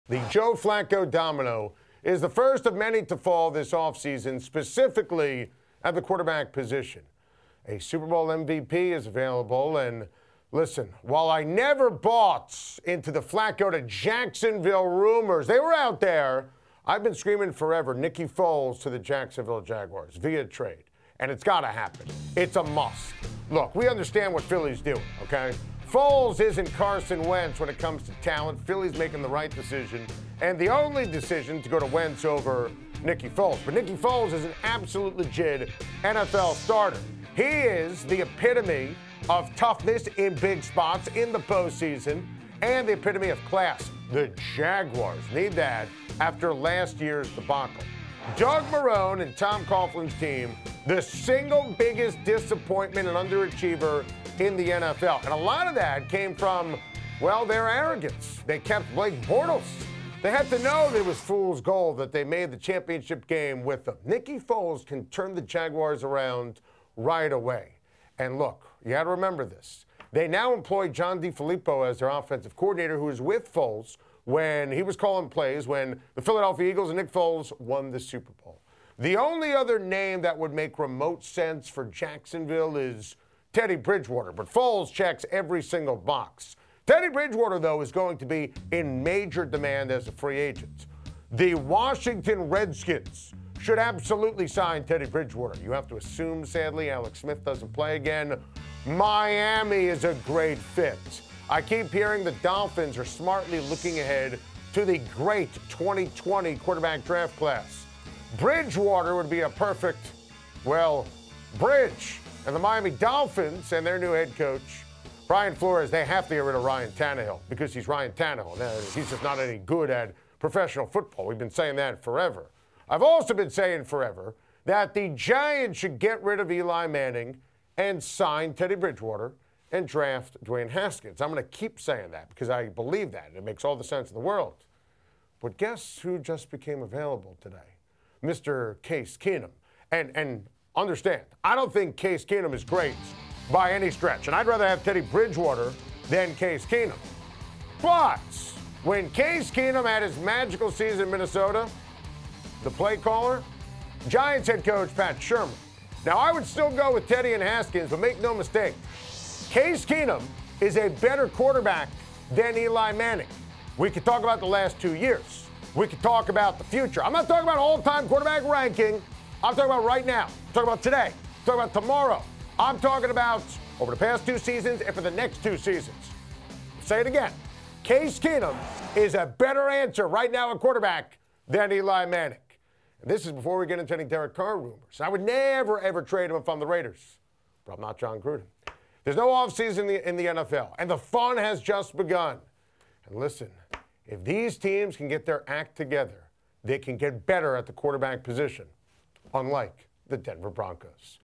The Joe Flacco domino is the first of many to fall this offseason, specifically at the quarterback position. A Super Bowl MVP is available, and listen, while I never bought into the Flacco to Jacksonville rumors, they were out there. I've been screaming forever, Nicky Foles to the Jacksonville Jaguars via trade, and it's got to happen. It's a must. Look, we understand what Philly's doing, okay? Foles isn't Carson Wentz when it comes to talent. Philly's making the right decision, and the only decision to go to Wentz over Nicky Foles. But Nicky Foles is an absolute legit NFL starter. He is the epitome of toughness in big spots in the postseason and the epitome of class. The Jaguars need that after last year's debacle. Doug Marrone and Tom Coughlin's team, the single biggest disappointment and underachiever in the NFL. And a lot of that came from, well, their arrogance. They kept Blake Bortles. They had to know it was fool's gold that they made the championship game with them. Nicky Foles can turn the Jaguars around right away. And look, you got to remember this. They now employ John DeFilippo as their offensive coordinator, who was with Foles when he was calling plays when the Philadelphia Eagles and Nick Foles won the Super Bowl. The only other name that would make remote sense for Jacksonville is Teddy Bridgewater, but Foles checks every single box. Teddy Bridgewater, though, is going to be in major demand as a free agent. The Washington Redskins should absolutely sign Teddy Bridgewater. You have to assume, sadly, Alex Smith doesn't play again. Miami is a great fit. I keep hearing the Dolphins are smartly looking ahead to the great 2020 quarterback draft class. Bridgewater would be a perfect, well, bridge. And the Miami Dolphins and their new head coach, Brian Flores, they have to get rid of Ryan Tannehill because he's Ryan Tannehill. Now, he's just not any good at professional football. We've been saying that forever. I've also been saying forever that the Giants should get rid of Eli Manning and sign Teddy Bridgewater and draft Dwayne Haskins. I'm going to keep saying that because I believe that. It makes all the sense in the world. But guess who just became available today? Mr. Case Keenum. And understand, I don't think Case Keenum is great by any stretch, and I'd rather have Teddy Bridgewater than Case Keenum. But when Case Keenum had his magical season in Minnesota, the play caller, Giants head coach Pat Shermer. Now, I would still go with Teddy and Haskins, but make no mistake, Case Keenum is a better quarterback than Eli Manning. We could talk about the last 2 years. We could talk about the future. I'm not talking about all-time quarterback ranking. I'm talking about right now. I'm talking about today. I'm talking about tomorrow. I'm talking about over the past 2 seasons and for the next 2 seasons. Say it again. Case Keenum is a better answer right now at quarterback than Eli Manning. And this is before we get into any Derek Carr rumors. I would never, ever trade him if I'm the Raiders. But I'm not John Gruden. There's no offseason in the NFL, and the fun has just begun. And listen, if these teams can get their act together, they can get better at the quarterback position, unlike the Denver Broncos.